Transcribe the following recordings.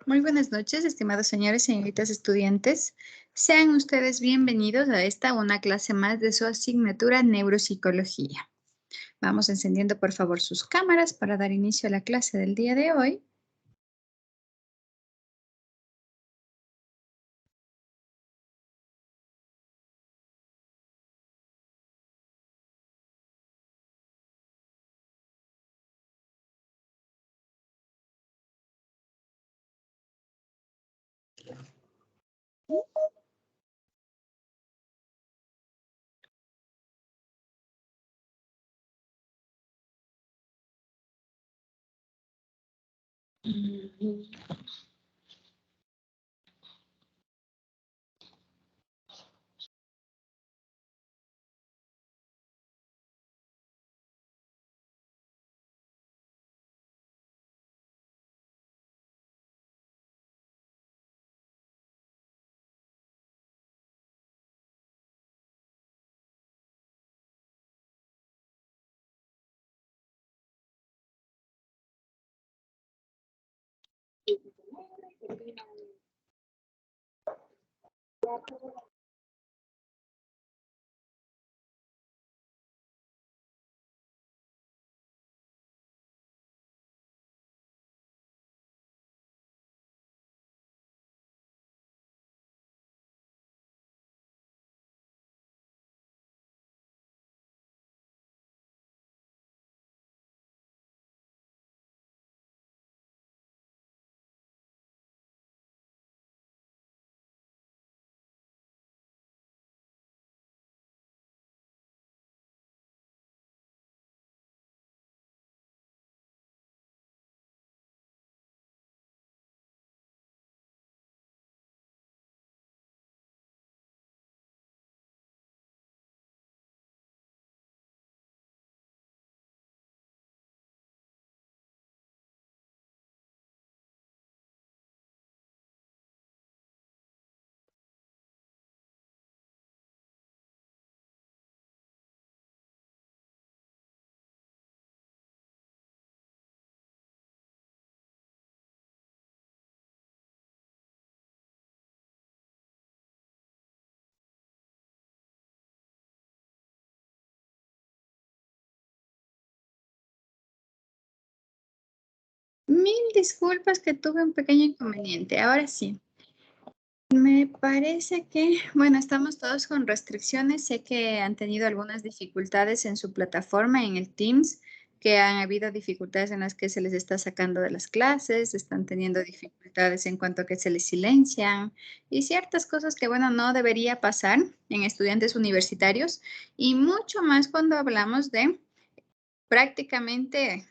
Muy buenas noches, estimados señores y señoritas estudiantes. Sean ustedes bienvenidos a una clase más de su asignatura Neuropsicología. Vamos encendiendo por favor sus cámaras para dar inicio a la clase del día de hoy. Mil disculpas que tuve un pequeño inconveniente. Ahora sí. Me parece que, bueno, estamos todos con restricciones. Sé que han tenido algunas dificultades en su plataforma, en el Teams, que han habido dificultades en las que se les está sacando de las clases, están teniendo dificultades en cuanto a que se les silencian y ciertas cosas que, bueno, no debería pasar en estudiantes universitarios y mucho más cuando hablamos de prácticamente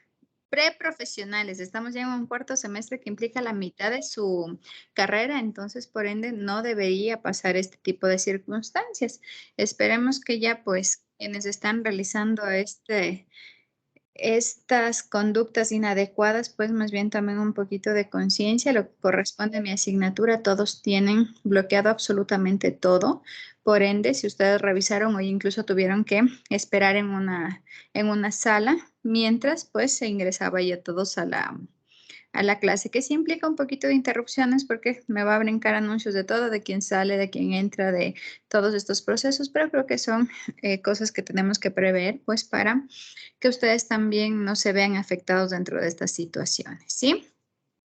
preprofesionales. Estamos ya en un cuarto semestre que implica la mitad de su carrera, entonces, por ende, no debería pasar este tipo de circunstancias. Esperemos que ya, pues, quienes están realizando estas conductas inadecuadas, pues más bien tomen un poquito de conciencia, lo que corresponde a mi asignatura, todos tienen bloqueado absolutamente todo. Por ende, si ustedes revisaron o incluso tuvieron que esperar en una sala, mientras pues se ingresaba ya todos a la clase, que sí implica un poquito de interrupciones porque me va a brincar anuncios de todo, de quién sale, de quién entra, de todos estos procesos, pero creo que son cosas que tenemos que prever, pues para que ustedes también no se vean afectados dentro de estas situaciones, ¿sí?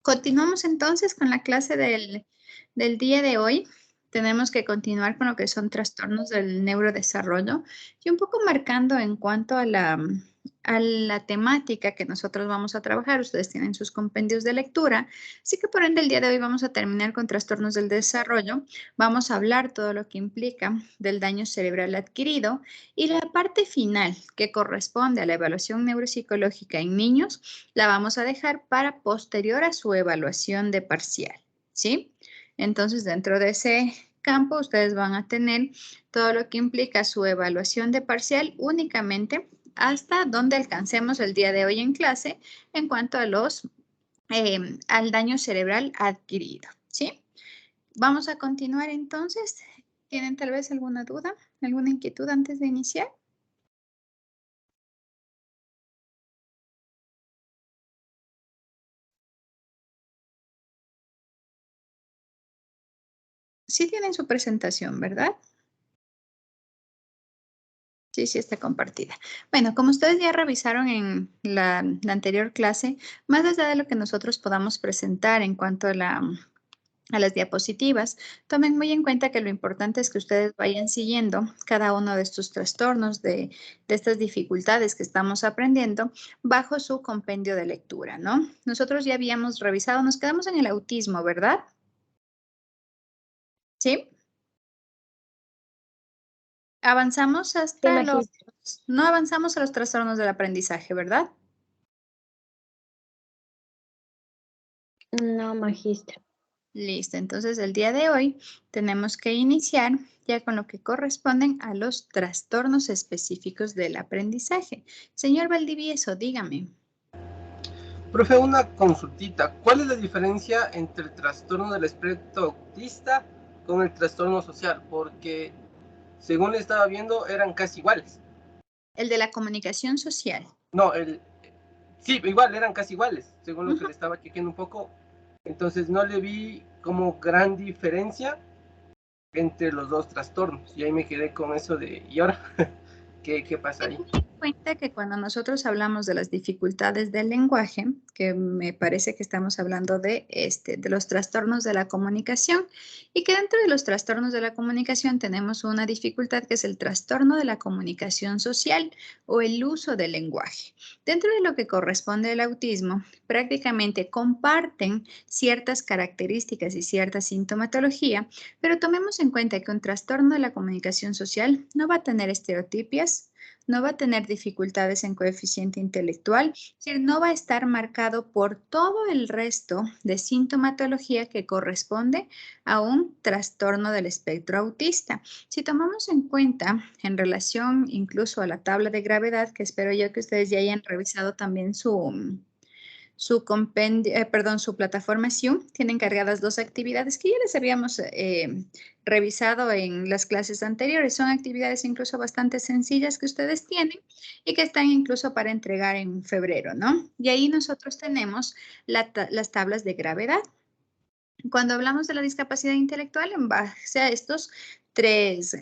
Continuamos entonces con la clase del día de hoy. Tenemos que continuar con lo que son trastornos del neurodesarrollo y un poco marcando en cuanto a la temática que nosotros vamos a trabajar. Ustedes tienen sus compendios de lectura, así que por ende el día de hoy vamos a terminar con trastornos del desarrollo. Vamos a hablar todo lo que implica del daño cerebral adquirido y la parte final que corresponde a la evaluación neuropsicológica en niños la vamos a dejar para posterior a su evaluación de parcial, ¿sí? Entonces, dentro de ese campo, ustedes van a tener todo lo que implica su evaluación de parcial únicamente hasta donde alcancemos el día de hoy en clase en cuanto a al daño cerebral adquirido, ¿sí? Vamos a continuar entonces. ¿Tienen tal vez alguna duda, alguna inquietud antes de iniciar? Sí tienen su presentación, ¿verdad? Sí, sí está compartida. Bueno, como ustedes ya revisaron en la anterior clase, más allá de lo que nosotros podamos presentar en cuanto a las diapositivas, tomen muy en cuenta que lo importante es que ustedes vayan siguiendo cada uno de estos trastornos, de estas dificultades que estamos aprendiendo bajo su compendio de lectura, ¿no? Nosotros ya habíamos revisado, nos quedamos en el autismo, ¿verdad? ¿Sí? Avanzamos Sí, hasta los, magistra. no avanzamos a los trastornos del aprendizaje, ¿verdad? No, magistra. Listo, entonces el día de hoy tenemos que iniciar ya con lo que corresponden a los trastornos específicos del aprendizaje. Señor Valdivieso, dígame. Profe, una consultita. ¿Cuál es la diferencia entre el trastorno del espectro autista con el trastorno social? Porque según estaba viendo eran casi iguales. El de la comunicación social. No, sí, igual, eran casi iguales, según lo que Ujú. le estaba chequeando un poco. Entonces no le vi como gran diferencia entre los dos trastornos. Y ahí me quedé con eso de, ¿y ahora? ¿Qué pasa Ten ahí? en cuenta que cuando nosotros hablamos de las dificultades del lenguaje, que me parece que estamos hablando de los trastornos de la comunicación, y que dentro de los trastornos de la comunicación tenemos una dificultad que es el trastorno de la comunicación social o el uso del lenguaje. Dentro de lo que corresponde al autismo, prácticamente comparten ciertas características y cierta sintomatología, pero tomemos en cuenta que un trastorno de la comunicación social no va a tener estereotipias, no va a tener dificultades en coeficiente intelectual, es decir, no va a estar marcado por todo el resto de sintomatología que corresponde a un trastorno del espectro autista. Si tomamos en cuenta en relación incluso a la tabla de gravedad, que espero yo que ustedes ya hayan revisado también su compendio, perdón, su plataforma Zoom, tienen cargadas dos actividades que ya les habíamos revisado en las clases anteriores. Son actividades incluso bastante sencillas que ustedes tienen y que están incluso para entregar en febrero, ¿no? Y ahí nosotros tenemos las tablas de gravedad. Cuando hablamos de la discapacidad intelectual, en base a estos tres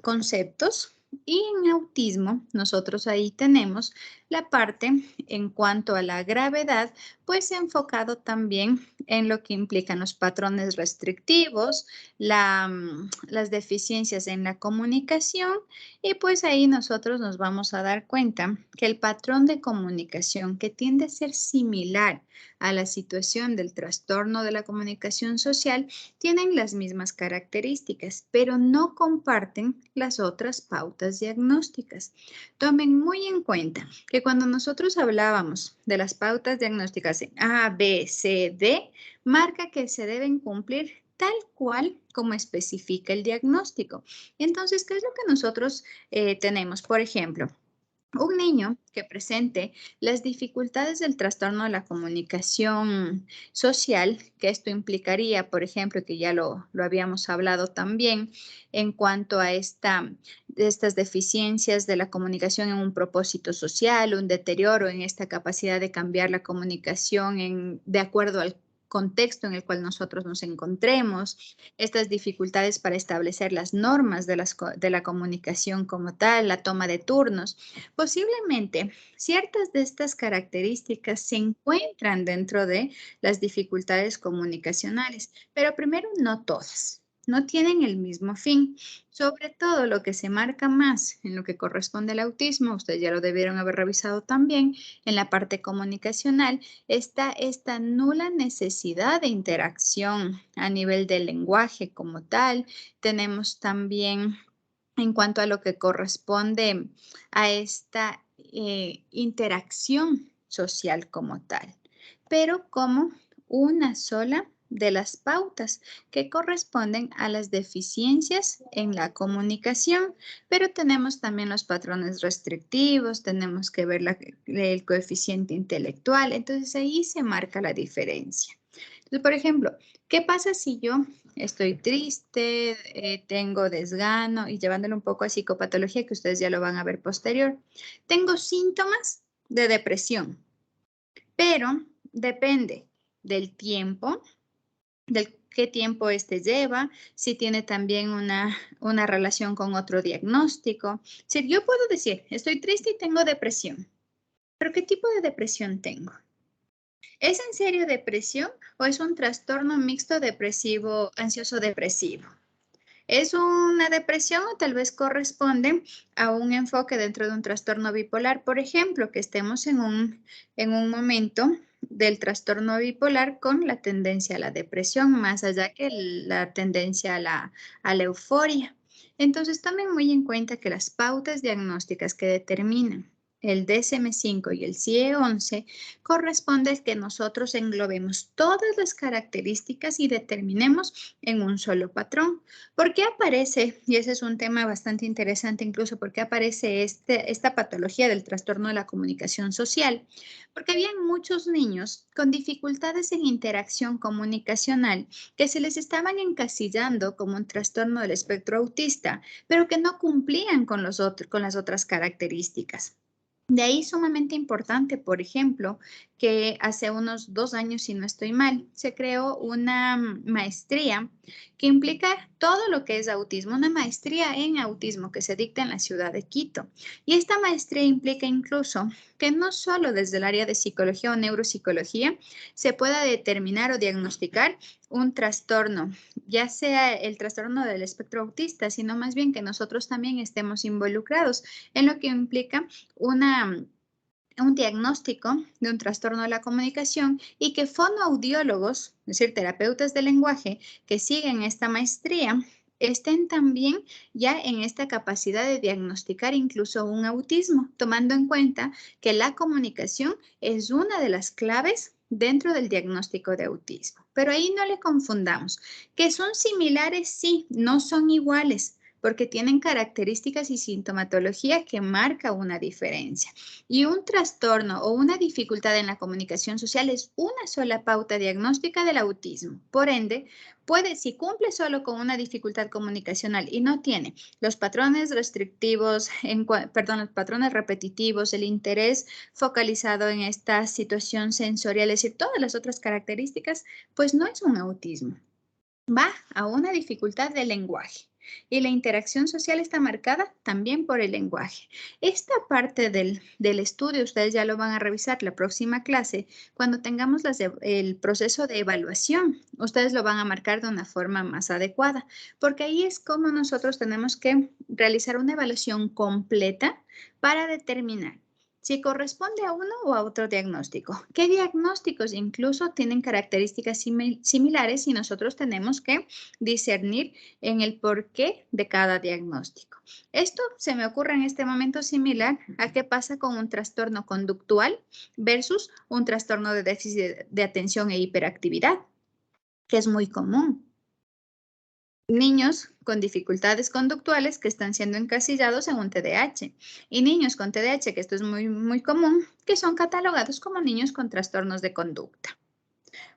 conceptos, y en autismo, nosotros ahí tenemos la parte en cuanto a la gravedad, pues enfocado también en lo que implican los patrones restrictivos, las deficiencias en la comunicación, y pues ahí nosotros nos vamos a dar cuenta que el patrón de comunicación que tiende a ser similar a la situación del trastorno de la comunicación social tienen las mismas características, pero no comparten las otras pautas diagnósticas. Tomen muy en cuenta que cuando nosotros hablábamos de las pautas diagnósticas en A, B, C, D, marca que se deben cumplir tal cual como especifica el diagnóstico. Entonces, ¿qué es lo que nosotros tenemos? Por ejemplo, un niño que presente las dificultades del trastorno de la comunicación social, que esto implicaría, por ejemplo, que ya lo habíamos hablado también, en cuanto a estas deficiencias de la comunicación en un propósito social, un deterioro en esta capacidad de cambiar la comunicación de acuerdo al contexto en el cual nosotros nos encontremos, estas dificultades para establecer las normas de la comunicación como tal, la toma de turnos. Posiblemente ciertas de estas características se encuentran dentro de las dificultades comunicacionales, pero primero no todas. No tienen el mismo fin. Sobre todo lo que se marca más en lo que corresponde al autismo, ustedes ya lo debieron haber revisado también, en la parte comunicacional, está esta nula necesidad de interacción a nivel del lenguaje como tal. Tenemos también en cuanto a lo que corresponde a esta interacción social como tal, pero como una sola de las pautas que corresponden a las deficiencias en la comunicación, pero tenemos también los patrones restrictivos, tenemos que ver el coeficiente intelectual, entonces ahí se marca la diferencia. Entonces, por ejemplo, ¿qué pasa si yo estoy triste, tengo desgano y llevándolo un poco a psicopatología, que ustedes ya lo van a ver posterior? Tengo síntomas de depresión, pero depende del tiempo, del qué tiempo este lleva, si tiene también una relación con otro diagnóstico. Si yo puedo decir, estoy triste y tengo depresión, pero ¿qué tipo de depresión tengo? ¿Es en serio depresión o es un trastorno mixto depresivo, ansioso depresivo? ¿Es una depresión o tal vez corresponde a un enfoque dentro de un trastorno bipolar? Por ejemplo, que estemos en un momento del trastorno bipolar con la tendencia a la depresión, más allá que la tendencia a la euforia. Entonces, tomen muy en cuenta que las pautas diagnósticas que determinan el DSM-5 y el CIE-11 corresponde a que nosotros englobemos todas las características y determinemos en un solo patrón. ¿Por qué aparece, y ese es un tema bastante interesante incluso, por qué aparece esta patología del trastorno de la comunicación social? Porque habían muchos niños con dificultades en interacción comunicacional que se les estaban encasillando como un trastorno del espectro autista, pero que no cumplían con las otras características. De ahí sumamente importante, por ejemplo, que hace unos 2 años, si no estoy mal, se creó una maestría que implica todo lo que es autismo, una maestría en autismo que se dicta en la ciudad de Quito. Y esta maestría implica incluso que no solo desde el área de psicología o neuropsicología se pueda determinar o diagnosticar un trastorno, ya sea el trastorno del espectro autista, sino más bien que nosotros también estemos involucrados en lo que implica un diagnóstico de un trastorno de la comunicación y que fonoaudiólogos, es decir, terapeutas de lenguaje que siguen esta maestría, estén también ya en esta capacidad de diagnosticar incluso un autismo, tomando en cuenta que la comunicación es una de las claves dentro del diagnóstico de autismo. Pero ahí no le confundamos, que son similares, sí, no son iguales, porque tienen características y sintomatología que marca una diferencia. Y un trastorno o una dificultad en la comunicación social es una sola pauta diagnóstica del autismo. Por ende, si cumple solo con una dificultad comunicacional y no tiene los patrones restrictivos, los patrones repetitivos, el interés focalizado en esta situación sensorial, es decir, todas las otras características, pues no es un autismo. Va a una dificultad del lenguaje. Y la interacción social está marcada también por el lenguaje. Esta parte del estudio, ustedes ya lo van a revisar la próxima clase, cuando tengamos el proceso de evaluación, ustedes lo van a marcar de una forma más adecuada, porque ahí es como nosotros tenemos que realizar una evaluación completa para determinar si corresponde a uno o a otro diagnóstico. ¿Qué diagnósticos incluso tienen características similares y nosotros tenemos que discernir en el porqué de cada diagnóstico? Esto se me ocurre en este momento similar a qué pasa con un trastorno conductual versus un trastorno de déficit de atención e hiperactividad, que es muy común. Niños con dificultades conductuales que están siendo encasillados en un TDAH y niños con TDAH, que esto es muy, muy común, que son catalogados como niños con trastornos de conducta,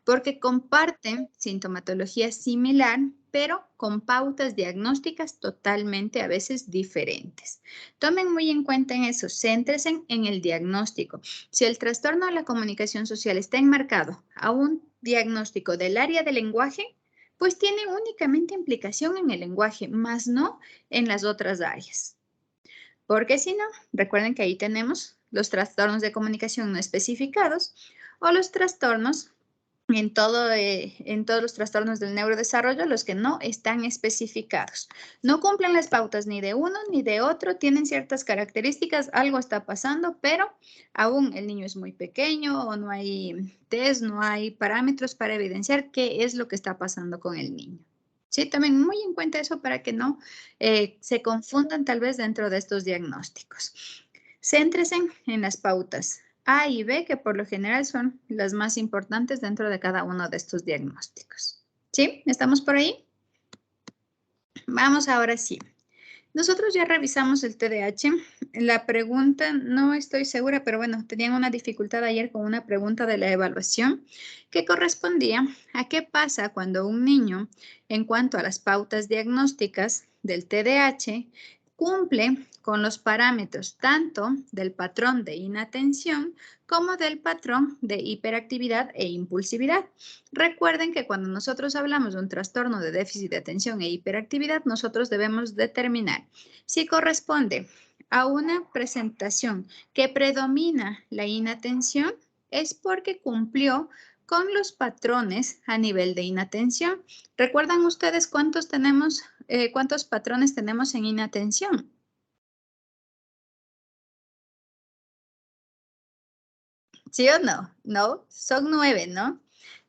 porque comparten sintomatología similar, pero con pautas diagnósticas totalmente a veces diferentes. Tomen muy en cuenta en eso, céntrense en el diagnóstico. Si el trastorno de la comunicación social está enmarcado a un diagnóstico del área del lenguaje, pues tiene únicamente implicación en el lenguaje, más no en las otras áreas. Porque si no, recuerden que ahí tenemos los trastornos de comunicación no especificados o los trastornos en todos los trastornos del neurodesarrollo, los que no están especificados. No cumplen las pautas ni de uno ni de otro, tienen ciertas características, algo está pasando, pero aún el niño es muy pequeño o no hay test, no hay parámetros para evidenciar qué es lo que está pasando con el niño. Sí, también muy en cuenta eso para que no se confundan tal vez dentro de estos diagnósticos. Céntrese en las pautas A y B, que por lo general son las más importantes dentro de cada uno de estos diagnósticos. ¿Sí? ¿Estamos por ahí? Vamos ahora sí. Nosotros ya revisamos el TDAH. La pregunta, no estoy segura, pero bueno, tenían una dificultad ayer con una pregunta de la evaluación que correspondía a qué pasa cuando un niño, en cuanto a las pautas diagnósticas del TDAH, cumple con los parámetros tanto del patrón de inatención como del patrón de hiperactividad e impulsividad. Recuerden que cuando nosotros hablamos de un trastorno de déficit de atención e hiperactividad, nosotros debemos determinar si corresponde a una presentación que predomina la inatención, es porque cumplió con los patrones a nivel de inatención. ¿Recuerdan ustedes cuántos patrones tenemos en inatención? ¿Sí o no? No, son 9, ¿no?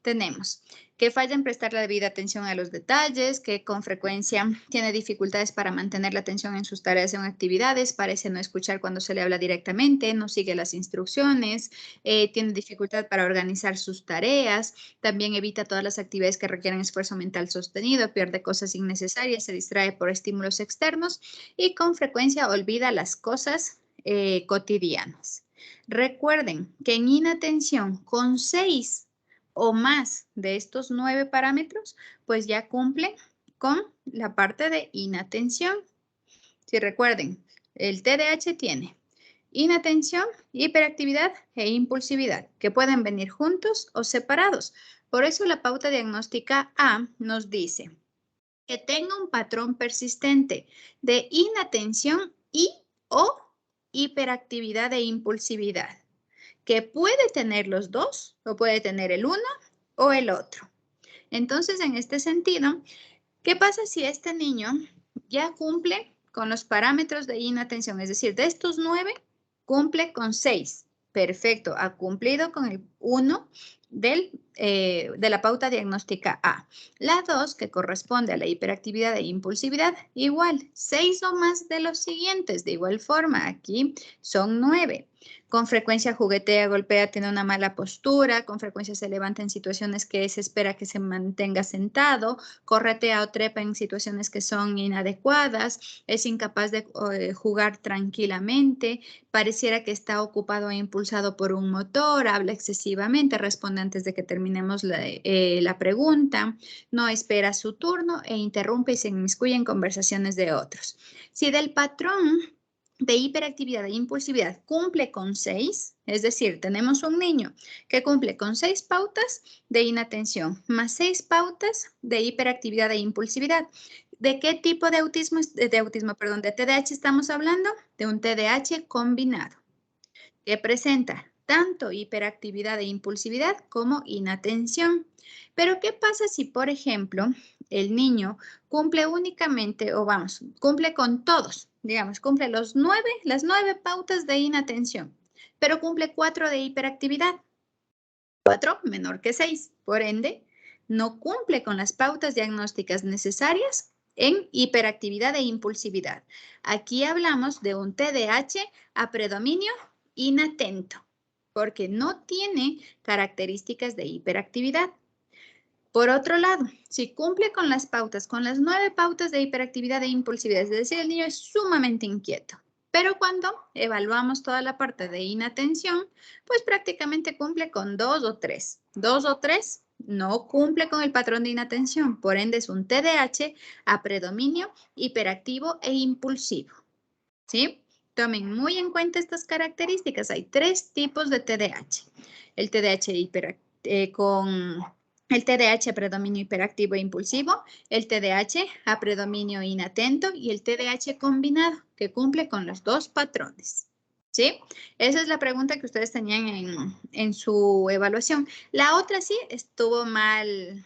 Tenemos que falla en prestar la debida atención a los detalles, que con frecuencia tiene dificultades para mantener la atención en sus tareas o en actividades, parece no escuchar cuando se le habla directamente, no sigue las instrucciones, tiene dificultad para organizar sus tareas, también evita todas las actividades que requieren esfuerzo mental sostenido, pierde cosas innecesarias, se distrae por estímulos externos y con frecuencia olvida las cosas cotidianas. Recuerden que en inatención con 6 o más de estos 9 parámetros, pues ya cumple con la parte de inatención. Si recuerden, el TDAH tiene inatención, hiperactividad e impulsividad, que pueden venir juntos o separados. Por eso la pauta diagnóstica A nos dice que tenga un patrón persistente de inatención y o hiperactividad e impulsividad, que puede tener los dos o puede tener el uno o el otro. Entonces, en este sentido, ¿qué pasa si este niño ya cumple con los parámetros de inatención? Es decir, de estos 9, cumple con 6. Perfecto, ha cumplido con el 1 de la pauta diagnóstica A. La 2, que corresponde a la hiperactividad e impulsividad, igual, 6 o más de los siguientes. De igual forma, aquí son 9. Con frecuencia juguetea, golpea, tiene una mala postura, con frecuencia se levanta en situaciones que se espera que se mantenga sentado, corretea o trepa en situaciones que son inadecuadas, es incapaz de jugar tranquilamente, pareciera que está ocupado e impulsado por un motor, habla excesivamente, responde antes de que terminemos la pregunta, no espera su turno e interrumpe y se inmiscuye en conversaciones de otros. Si del patrón de hiperactividad e impulsividad cumple con 6, es decir, tenemos un niño que cumple con 6 pautas de inatención, más 6 pautas de hiperactividad e impulsividad. ¿De qué tipo de de TDAH estamos hablando? De un TDAH combinado, que presenta tanto hiperactividad e impulsividad como inatención. Pero, ¿qué pasa si, por ejemplo, el niño cumple únicamente, cumple con todos, digamos, cumple las 9 pautas de inatención, pero cumple 4 de hiperactividad? 4 menor que 6, por ende, no cumple con las pautas diagnósticas necesarias en hiperactividad e impulsividad. Aquí hablamos de un TDAH a predominio inatento, porque no tiene características de hiperactividad. Por otro lado, si cumple con las 9 pautas de hiperactividad e impulsividad, es decir, el niño es sumamente inquieto, pero cuando evaluamos toda la parte de inatención, pues prácticamente cumple con 2 o 3. 2 o 3 no cumple con el patrón de inatención, por ende es un TDAH a predominio hiperactivo e impulsivo, ¿sí? Tomen muy en cuenta estas características. Hay 3 tipos de TDAH. El TDAH el TDAH a predominio hiperactivo e impulsivo, el TDAH a predominio inatento y el TDAH combinado, que cumple con los 2 patrones. ¿Sí? Esa es la pregunta que ustedes tenían en su evaluación. La otra sí estuvo mal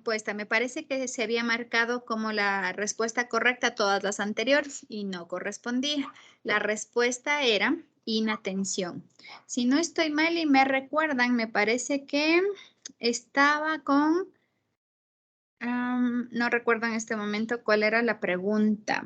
puesta. Me parece que se había marcado como la respuesta correcta a todas las anteriores y no correspondía. La respuesta era inatención. Si no estoy mal y me recuerdan, me parece que estaba con... no recuerdo en este momento cuál era la pregunta.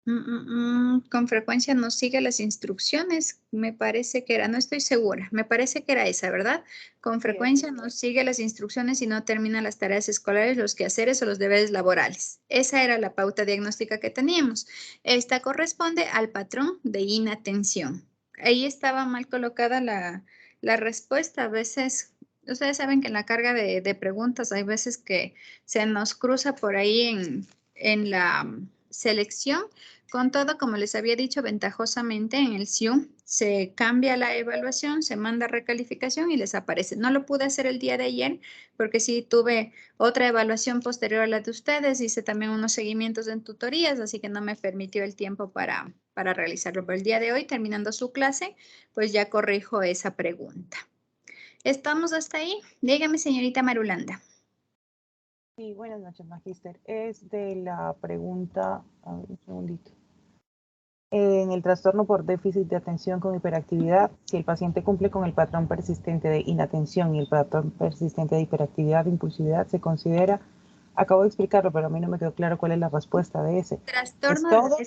Con frecuencia no sigue las instrucciones, me parece que era, no estoy segura, me parece que era esa, ¿verdad? Con frecuencia no sigue las instrucciones y no termina las tareas escolares, los quehaceres o los deberes laborales. Esa era la pauta diagnóstica que teníamos. Esta corresponde al patrón de inatención. Ahí estaba mal colocada la respuesta, a veces Ustedes saben que en la carga de preguntas hay veces que se nos cruza por ahí en la selección. Con todo, como les había dicho, ventajosamente en el SIU se cambia la evaluación, se manda recalificación y les aparece. No lo pude hacer el día de ayer porque sí tuve otra evaluación posterior a la de ustedes. Hice también unos seguimientos en tutorías, así que no me permitió el tiempo para realizarlo. Pero el día de hoy, terminando su clase, pues ya corrijo esa pregunta. ¿Estamos hasta ahí? Dígame, señorita Marulanda. Sí, buenas noches, magíster. Es de la pregunta, a ver, un segundito. En el trastorno por déficit de atención con hiperactividad, si el paciente cumple con el patrón persistente de inatención y el patrón persistente de hiperactividad, de impulsividad, se considera, acabo de explicarlo, pero a mí no me quedó claro cuál es la respuesta de ese. ¿Es Trastorno todo?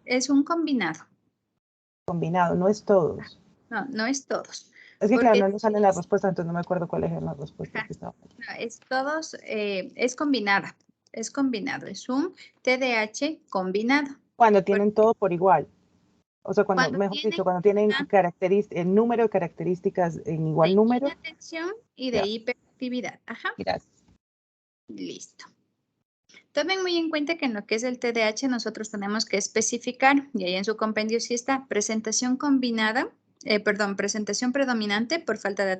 es un combinado. Combinado, no es todos. No, no es todos. Es que claro, Porque no nos salen las respuestas, entonces no me acuerdo cuáles eran las respuestas que estaban aquí. no, es todos, es combinada. Es combinado. Es un TDAH combinado. Cuando tienen todo por igual. O sea, cuando, Cuando mejor dicho, tienen cuando tienen el número de características en igual de número. inatención y de Ya, hiperactividad. Ajá. gracias. Listo. Tomen muy en cuenta que en lo que es el TDAH nosotros tenemos que especificar, y ahí en su compendio sí está, presentación combinada, presentación predominante por falta de